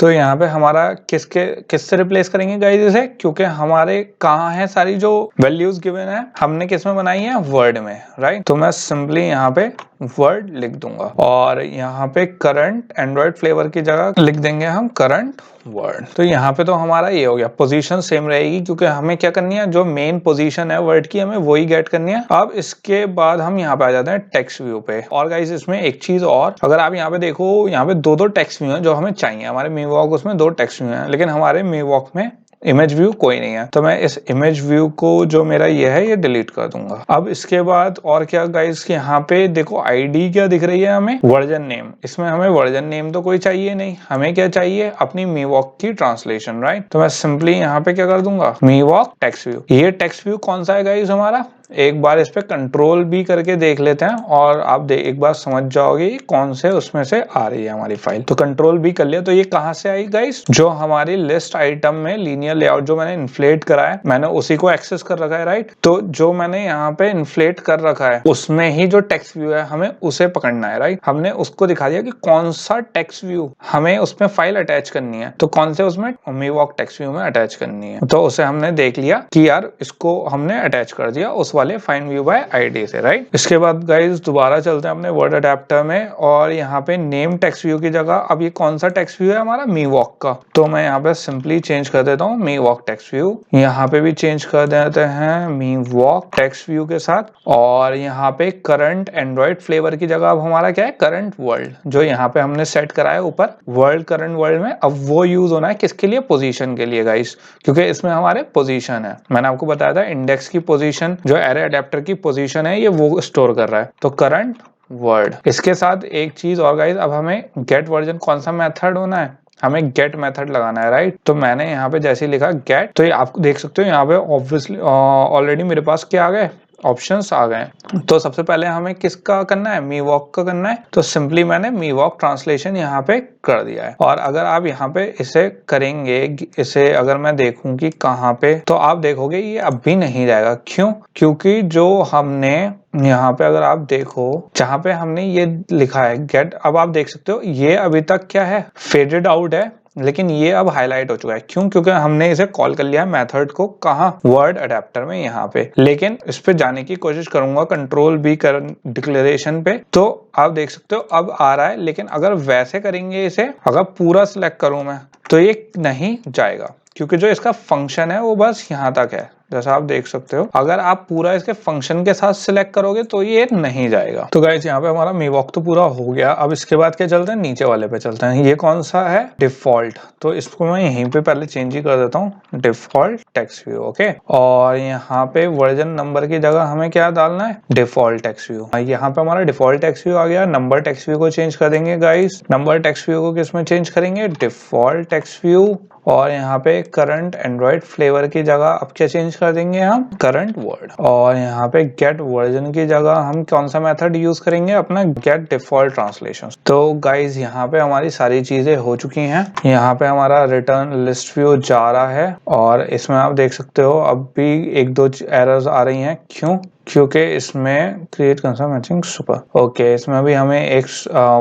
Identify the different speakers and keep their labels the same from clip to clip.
Speaker 1: तो यहाँ पे हमारा किससे रिप्लेस करेंगे गाइस इसे, क्योंकि हमारे कहाँ है सारी जो वैल्यूज गिवन है हमने किस में बनाई है, वर्ड में, राइट। तो मैं सिंपली यहाँ पे वर्ड लिख दूंगा और यहाँ पे करंट एंड्रॉइड फ्लेवर की जगह लिख देंगे हम करंट वर्ड। तो यहाँ पे तो हमारा ये हो गया, पोजीशन सेम रहेगी क्योंकि हमें क्या करनी है, जो मेन पोजीशन है वर्ड की हमें वही गेट करनी है। अब इसके बाद हम यहाँ पे आ जाते हैं टेक्स्ट व्यू पे। और गाइस इसमें एक चीज और, अगर आप यहाँ पे देखो, यहाँ पे दो टेक्स्ट व्यू हैं जो हमें चाहिए। हमारे मीवॉक उसमें 2 टेक्स्ट व्यू हैं, लेकिन हमारे मीवॉक में इमेज व्यू कोई नहीं है। तो मैं इस इमेज व्यू को जो मेरा ये है ये डिलीट कर दूंगा। अब इसके बाद और क्या गाइस, यहाँ पे देखो आईडी क्या दिख रही है हमें, वर्जन नेम। इसमें हमें वर्जन नेम तो कोई चाहिए नहीं, हमें क्या चाहिए, अपनी मीवॉक की ट्रांसलेशन, राइट। तो मैं सिंपली यहाँ पे क्या कर दूंगा, मीवॉक टेक्स्ट व्यू। ये टेक्स्ट व्यू कौन सा है गाइस हमारा, एक बार इस पे कंट्रोल भी करके देख लेते हैं और आप एक बार समझ जाओगे कौन से उसमें से आ रही है हमारी फाइल। तो कंट्रोल भी कर लिया। तो ये कहाँ से आई गाइस, जो हमारी लिस्ट आइटम में लीनियर लेआउट जो मैंने इन्फ्लेट करा है, मैंने उसी को एक्सेस कर रखा है, राइट। तो जो मैंने यहाँ पे इन्फ्लेट कर रखा है उसमें ही जो टेक्स्ट व्यू है हमें उसे पकड़ना है, राइट। हमने उसको दिखा दिया कि कौन सा टेक्स्ट व्यू हमें उसमें फाइल अटैच करनी है, तो कौन से उसमें मीवॉक टेक्स्ट व्यू में अटैच करनी है। तो उसे हमने देख लिया कि यार इसको हमने अटैच कर दिया उस वाले फाइंड व्यू बाय आईडी से, राइट। इसके बाद गाइस दोबारा चलते हैं अपने वर्ड अडेप्टर में और यहाँ पे नेम टेक्स्ट व्यू की जगह अब ये कौन सा टेक्स्ट व्यू है हमारा, मीवॉक का। तो मैं यहाँ पे सिंपली चेंज कर देता हूँ मीवॉक टेक्स्ट व्यू। यहाँ पे भी चेंज कर देते हैं मीवॉक टेक्स्ट व्यू के साथ। और यहाँ पे करंट एंड्रॉइड फ्लेवर की जगह अब हमारा क्या है, करंट वर्ल्ड, जो यहाँ पे हमने सेट करा है ऊपर वर्ल्ड करंट वर्ल्ड में। अब वो यूज होना है किसके लिए, पोजीशन के लिए गाइस, क्योंकि इसमें हमारे पोजीशन है। मैंने आपको बताया था इंडेक्स की पोजीशन, जो एरे अडेप्टर की पोजीशन है ये वो स्टोर कर रहा है। तो करंट वर्ड। इसके साथ एक चीज और गाइस, अब हमें गेट वर्जन कौन सा मेथड होना है, हमें गेट मेथड लगाना है, राइट। तो मैंने यहाँ पे जैसे लिखा गेट, तो ये आप देख सकते हो यहाँ पे ऑब्वियसली ऑलरेडी मेरे पास क्या आ गए, ऑप्शंस आ गए। तो सबसे पहले हमें किसका करना है, मीवॉक का करना है। तो सिंपली मैंने मीवॉक ट्रांसलेशन यहाँ पे कर दिया है। और अगर आप यहाँ पे इसे करेंगे, इसे अगर मैं देखूं कि कहाँ पे, तो आप देखोगे ये अब भी नहीं जाएगा। क्यों, क्योंकि जो हमने यहाँ पे अगर आप देखो जहाँ पे हमने ये लिखा है गेट, अब आप देख सकते हो ये अभी तक क्या है, फेडेड आउट है, लेकिन ये अब हाईलाइट हो चुका है। क्यों, क्योंकि हमने इसे कॉल कर लिया है मेथड को, कहाँ, वर्ड अडेप्टर में यहाँ पे। लेकिन इस पे जाने की कोशिश करूंगा कंट्रोल बी कर डिक्लेरेशन पे, तो आप देख सकते हो अब आ रहा है। लेकिन अगर वैसे करेंगे इसे, अगर पूरा सिलेक्ट करूं मैं, तो ये नहीं जाएगा, क्योंकि जो इसका फंक्शन है वो बस यहाँ तक है। जैसा आप देख सकते हो अगर आप पूरा इसके फंक्शन के साथ सिलेक्ट करोगे तो ये नहीं जाएगा। तो गाइस यहाँ पे हमारा मीवॉक तो पूरा हो गया। अब इसके बाद क्या चलते हैं, नीचे वाले पे चलते हैं। ये कौन सा है, डिफॉल्ट। तो इसको मैं यहीं पे पहले चेंज ही कर देता हूँ, डिफॉल्ट टेक्स्ट व्यू, ओके। और यहाँ पे वर्जन नंबर की जगह हमें क्या डालना है, डिफॉल्ट टेक्स्ट व्यू। यहाँ पे हमारा डिफॉल्ट टेक्स्ट व्यू आ गया। नंबर टेक्स्ट व्यू को चेंज कर देंगे गाइस। नंबर टेक्स्ट व्यू को किसमें चेंज करेंगे, डिफॉल्ट टेक्स्ट व्यू। और यहाँ पे करंट एंड्रॉइड फ्लेवर की जगह अब क्या चेंज कर देंगे हम, करंट वर्ड। और यहाँ पे गेट वर्जन की जगह हम कौन सा मेथड यूज करेंगे, अपना गेट डिफॉल्ट ट्रांसलेशन। तो गाइज यहाँ पे हमारी सारी चीजें हो चुकी हैं। यहाँ पे हमारा रिटर्न लिस्ट व्यू जा रहा है और इसमें आप देख सकते हो अब भी 1-2 एरर्स आ रही हैं। क्यों, क्योंकि इसमें create constructor matching super, okay. इसमें अभी हमें एक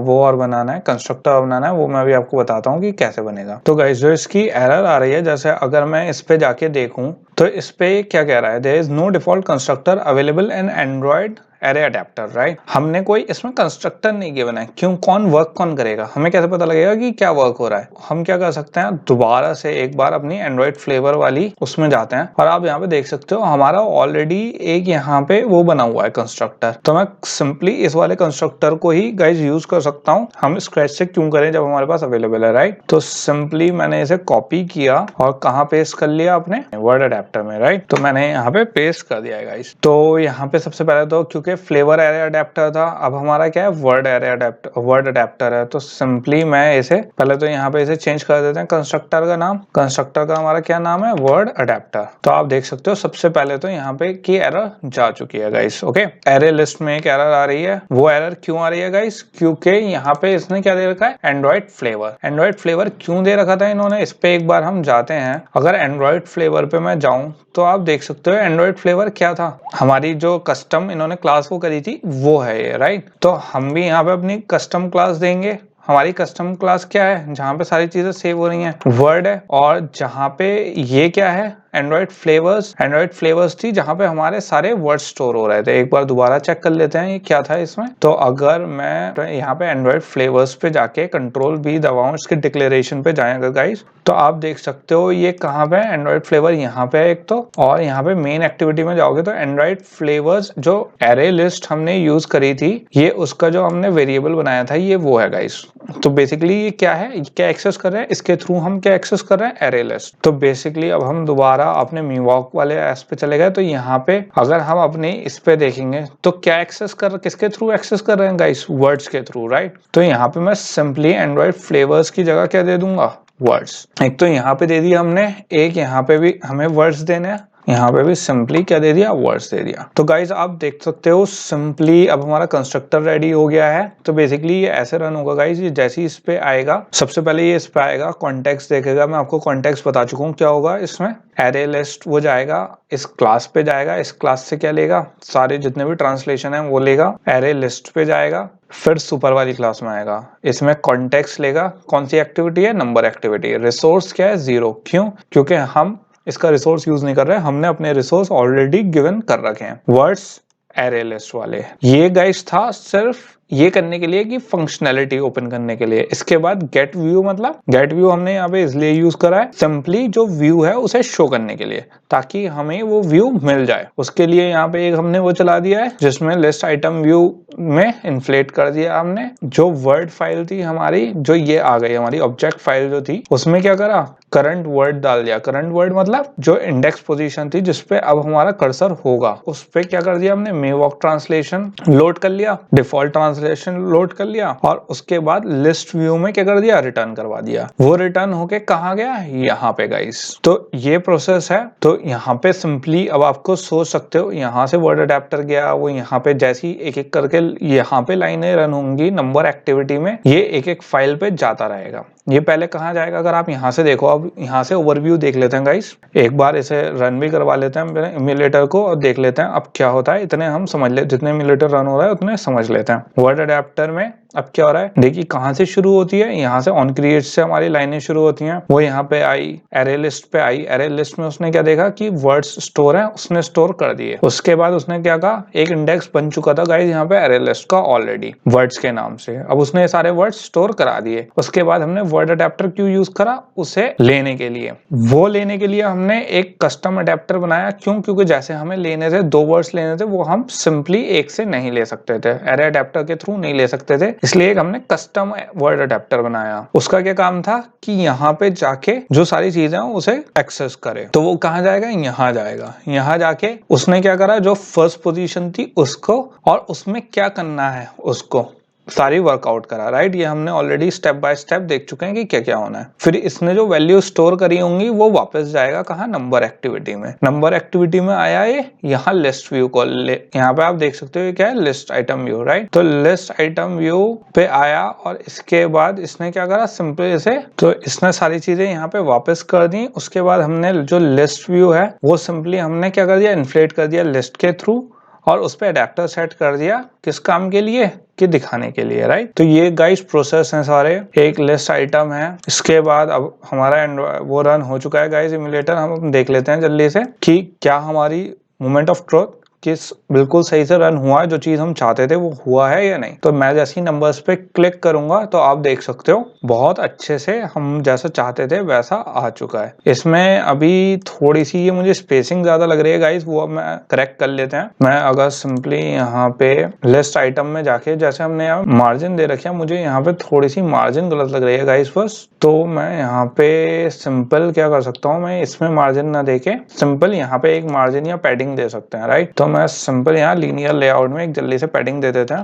Speaker 1: वो और बनाना है, कंस्ट्रक्टर बनाना है, वो मैं अभी आपको बताता हूँ कि कैसे बनेगा। तो गाइस जो इसकी एरर आ रही है, जैसे अगर मैं इस पे जाके देखूं तो इस पे क्या कह रहा है, there is no default constructor available in Android array adapter, right. हमने कोई इसमें कंस्ट्रक्टर नहीं गिवन है। क्यों, कौन करेगा, हमें कैसे पता लगेगा कि क्या वर्क हो रहा है। हम क्या कर सकते हैं, दोबारा से एक बार अपनी एंड्रॉइड फ्लेवर वाली उसमें जाते हैं और आप यहाँ पे देख सकते हो हमारा ऑलरेडी एक यहाँ पे वो बना हुआ है कंस्ट्रक्टर। तो मैं सिंपली इस वाले कंस्ट्रक्टर को ही गाइज यूज कर सकता हूँ। हम स्क्रैच से क्यों करें जब हमारे पास अवेलेबल है, राइट। तो सिंपली मैंने इसे कॉपी किया और कहाँ पेस्ट कर लिया, अपने वर्ड अडेप्टर में, राइट। तो मैंने यहाँ पे पेस्ट कर दिया है गाइज। तो यहाँ पे सबसे पहले तो क्योंकि फ्लेवर एरे अडेप्टर था, अब हमारा क्या है, वर्ड अडेप्टर है। तो सिंपली मैं इसे पहले तो यहाँ पे इसे चेंज कर देते हैं, कंस्ट्रक्टर का नाम, कंस्ट्रक्टर का हमारा क्या नाम है, वर्ड अडेप्टर। तो आप देख सकते हो सबसे पहले तो यहाँ पे की एरर जा चुकी है गाइस, ओके। एरे लिस्ट में एक एरर आ रही है, वो एरर क्यों आ रही है गाइस, क्योंकि यहाँ पे इसने क्या दे रखा है, एंड्रॉइड फ्लेवर। एंड्रॉइड फ्लेवर क्यों दे रखा था इन्होंने, इस पे एक बार हम जाते हैं। अगर एंड्रॉइड फ्लेवर पे मैं जाऊं तो आप देख सकते हो एंड्रॉइड फ्लेवर क्या था, हमारी जो कस्टम इन्होंने क्लास को करी थी वो है ये, राइट। तो हम भी यहाँ पे अपनी कस्टम क्लास देंगे हमारी कस्टम क्लास क्या है, जहाँ पे सारी चीजें सेव हो रही हैं, वर्ड है। और जहाँ पे ये क्या है, एंड्रॉइड फ्लेवर्स थी, जहाँ पे हमारे सारे वर्ड स्टोर हो रहे थे। एक बार दोबारा चेक कर लेते हैं ये क्या था इसमें। तो अगर मैं यहाँ पे एंड्रॉइड फ्लेवर्स पे जाके कंट्रोल भी दबाऊं, इसके डिक्लेरेशन पे जाएंगे गाइस, तो आप देख सकते हो ये कहाँ पे है, एंड्रॉइड फ्लेवर यहाँ पे है एक तो, और यहाँ पे मेन एक्टिविटी में जाओगे तो एंड्रॉइड फ्लेवर्स जो एरे लिस्ट हमने यूज करी थी, ये उसका जो हमने वेरिएबल बनाया था ये वो है गाइस। तो बेसिकली ये क्या है, क्या एक्सेस कर रहे हैं, इसके थ्रू हम क्या एक्सेस कर रहे हैं, एरे लिस्ट। तो बेसिकली अब हम दोबारा अपने मीवॉक वाले एप्स पे चले गए, तो यहाँ पे अगर हम अपने इस पे देखेंगे तो क्या एक्सेस कर, किसके थ्रू एक्सेस कर रहे हैं गाइस, वर्ड्स के थ्रू, राइट। तो यहाँ पे मैं सिंपली एंड्रॉइड फ्लेवर्स की जगह क्या दे दूंगा, वर्ड्स। एक तो यहाँ पे दे दिया हमने, एक यहाँ पे भी हमें वर्ड्स देने हैं, यहाँ पे भी सिंपली क्या दे दिया, वर्ड्स दे दिया। तो गाइज आप देख सकते हो सिंपली अब हमारा कंस्ट्रक्टर रेडी हो गया है। तो बेसिकली ये ऐसे रन होगा गाइज, ये जैसे ही इस पे आएगा, सबसे पहले ये इस पे आएगा, कॉन्टेक्स्ट देखेगा। मैं आपको कॉन्टेक्स्ट बता चुका हूँ क्या होगा इसमें, एरे लिस्ट वो जाएगा, इस क्लास पे जाएगा, इस क्लास से क्या लेगा, सारे जितने भी ट्रांसलेशन है वो लेगा, एरे लिस्ट पे जाएगा, फिर सुपर वाली क्लास में आएगा, इसमें कॉन्टेक्स्ट लेगा, कौन सी एक्टिविटी है, नंबर एक्टिविटी, रिसोर्स क्या है, 0। क्यों, क्योंकि हम इसका रिसोर्स यूज नहीं कर रहे हैं, हमने अपने रिसोर्स ऑलरेडी गिवन कर रखे हैं, वर्ड्स एरे लिस्ट वाले। ये गाइस था सिर्फ ये करने के लिए कि फंक्शनैलिटी ओपन करने के लिए। इसके बाद गेट व्यू, मतलब गेट व्यू हमने यहाँ पे इसलिए यूज करा है, सिंपली जो व्यू है उसे शो करने के लिए, ताकि हमें वो व्यू मिल जाए। उसके लिए यहाँ पे एक हमने वो चला दिया है, जिसमें लिस्ट आइटम व्यू में इन्फ्लेट कर दिया हमने। जो वर्ड फाइल थी हमारी, जो ये आ गई हमारी ऑब्जेक्ट फाइल जो थी, उसमें क्या करा, करंट वर्ड डाल दिया। करंट वर्ड मतलब जो इंडेक्स पोजीशन थी जिसपे अब हमारा कर्सर होगा, उस पे क्या कर दिया हमने, मेवॉक ट्रांसलेशन लोड कर लिया, डिफॉल्ट ट्रांसलेशन लोड कर लिया, और उसके बाद लिस्ट व्यू में क्या कर दिया, रिटर्न करवा दिया। वो रिटर्न होके कहाँ गया, यहाँ पे गाइस। तो ये प्रोसेस है। तो यहाँ पे सिंपली अब आपको सोच सकते हो, यहाँ से वर्ड अडेप्टर गया, वो यहाँ पे जैसी एक एक करके यहाँ पे लाइनें रन होंगी नंबर एक्टिविटी में, ये एक एक फाइल पे जाता रहेगा। ये पहले कहाँ जाएगा, अगर आप यहाँ से देखो, अब यहाँ से ओवरव्यू देख लेते हैं गाइस, एक बार इसे रन भी करवा लेते हैं मेरे इम्यूलेटर को और देख लेते हैं अब क्या होता है। इतने हम समझ ले, जितने इम्यूलेटर रन हो रहा है उतने समझ लेते हैं। वर्ड अडेप्टर में अब क्या हो रहा है, देखिए कहाँ से शुरू होती है, यहाँ से ऑन क्रिएट से हमारी लाइनें शुरू होती हैं। वो यहाँ पे आई, एरे लिस्ट पे आई, एरे लिस्ट में उसने क्या देखा कि वर्ड्स स्टोर है, उसने स्टोर कर दिए। उसके बाद उसने क्या कहा, एक इंडेक्स बन चुका था गाइस यहाँ पे एरे लिस्ट का ऑलरेडी वर्ड्स के नाम से, अब उसने सारे वर्ड्स स्टोर करा दिए। उसके बाद हमने वर्ड अडेप्टर क्यों यूज करा, उसे लेने के लिए। वो लेने के लिए हमने एक कस्टम अडेप्टर बनाया। क्यों, क्योंकि जैसे हमें लेने थे, 2 वर्ड्स लेने थे, वो हम सिंपली एक से नहीं ले सकते थे, एरे अडेप्टर के थ्रू नहीं ले सकते थे, इसलिए एक हमने कस्टम वर्ड अडेप्टर बनाया। उसका क्या काम था कि यहाँ पे जाके जो सारी चीजें हैं उसे एक्सेस करे। तो वो कहाँ जाएगा, यहाँ जाएगा। यहाँ जाके उसने क्या करा, जो फर्स्ट पोजीशन थी उसको, और उसमें क्या करना है उसको सारी वर्कआउट करा, राइट। ये हमने ऑलरेडी स्टेप बाय स्टेप देख चुके हैं कि क्या क्या होना है। फिर इसने जो वैल्यू स्टोर करी होंगी वो वापस जाएगा कहाँ, नंबर एक्टिविटी में। नंबर एक्टिविटी में आया ये, यहाँ लिस्ट व्यू को यहाँ पे आप देख सकते हो ये क्या है, लिस्ट आइटम व्यू, राइट। तो लिस्ट आइटम व्यू पे आया और इसके बाद इसने क्या करा, सिंपल से तो इसने सारी चीजें यहाँ पे वापस कर दी। उसके बाद हमने जो लिस्ट व्यू है वो सिंपली हमने क्या कर दिया, इन्फ्लेट कर दिया लिस्ट के थ्रू, और उस पे अडेप्टर सेट कर दिया, किस काम के लिए, कि दिखाने के लिए, राइट। तो ये गाइस प्रोसेस हैं सारे, एक लिस्ट आइटम है। इसके बाद अब हमारा वो रन हो चुका है गाइस इम्यूलेटर। हम देख लेते हैं जल्दी से कि क्या हमारी मोमेंट ऑफ ट्रुथ किस बिल्कुल सही से रन हुआ है, जो चीज हम चाहते थे वो हुआ है या नहीं। तो मैं जैसे ही नंबर्स पे क्लिक करूंगा तो आप देख सकते हो बहुत अच्छे से हम जैसा चाहते थे वैसा आ चुका है। इसमें अभी थोड़ी सी ये मुझे स्पेसिंग ज्यादा लग रही है गाइस, वो अब मैं करेक्ट कर लेते हैं। मैं अगर सिंपली यहाँ पे लिस्ट आइटम में जाके, जैसे हमने यहाँ मार्जिन दे रखे हैं, मुझे यहाँ पे थोड़ी सी मार्जिन गलत लग रही है गाइस बस। तो मैं यहाँ पे सिंपल क्या कर सकता हूँ, मैं इसमें मार्जिन ना देके सिंपल यहाँ पे एक मार्जिन या पैडिंग दे सकते हैं, राइट। तो मैं सिंपल यहाँ लीनियर लेआउट में एक जल्दी से पैडिंग दे देते हैं।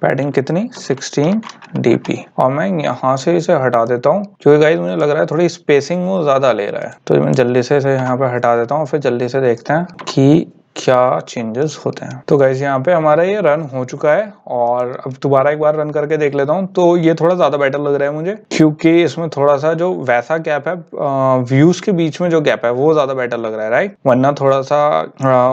Speaker 1: पैडिंग कितनी, 16 dp, और मैं यहाँ से इसे हटा देता हूँ क्योंकि गाइस मुझे लग रहा है थोड़ी स्पेसिंग वो ज्यादा ले रहा है। तो मैं जल्दी से इसे यहाँ पे हटा देता हूँ, फिर जल्दी से देखते हैं कि क्या चेंजेस होते हैं। तो गाइस यहाँ पे हमारा ये रन हो चुका है, और अब दोबारा एक बार रन करके देख लेता हूँ। तो ये थोड़ा ज्यादा बेटर लग रहा है मुझे, क्योंकि इसमें थोड़ा सा जो वैसा गैप है, व्यूज के बीच में जो गैप है वो ज्यादा बेटर लग रहा है, राइट। वरना थोड़ा सा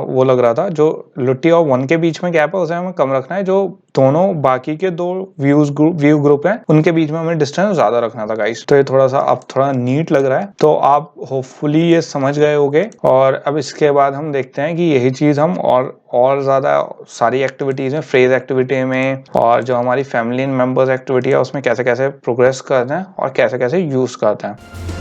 Speaker 1: वो लग रहा था, जो लुट्टी और 1 के बीच में गैप है उसे हमें कम रखना है, जो दोनों बाकी के दो व्यू ग्रुप हैं उनके बीच में हमें डिस्टेंस ज्यादा रखना था गाइस। तो ये थोड़ा सा अब थोड़ा नीट लग रहा है। तो आप होपफुली ये समझ गए होगे। और अब इसके बाद हम देखते हैं कि यही चीज हम और ज्यादा सारी एक्टिविटीज में, फ्रेज एक्टिविटी में और जो हमारी फैमिली मेंबर्स एक्टिविटी है उसमें कैसे कैसे प्रोग्रेस करते हैं और कैसे कैसे यूज करते हैं।